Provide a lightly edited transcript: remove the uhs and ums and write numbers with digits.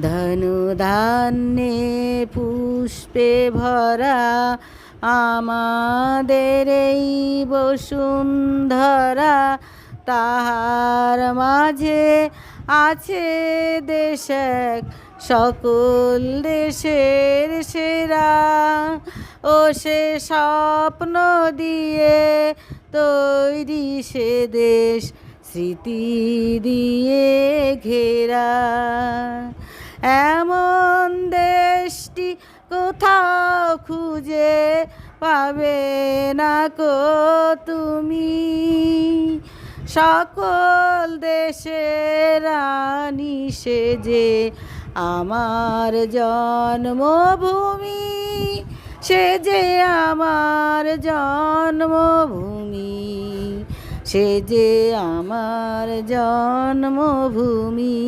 ধনুধান্যে পুষ্পে ভরা আমাদের এই বসুন্ধরা, তাহার মাঝে আছে দেশ এক সকল দেশের সেরা। ও সে স্বপ্ন দিয়ে তৈরি সে দেশ, স্মৃতি দিয়ে ঘেরা। এমন দেশটি কোথাও খুঁজে পাবে না কো তুমি, সকল দেশের রানী সেজে আমার জন্মভূমি, সে যে আমার জন্মভূমি, সে যে আমার জন্মভূমি।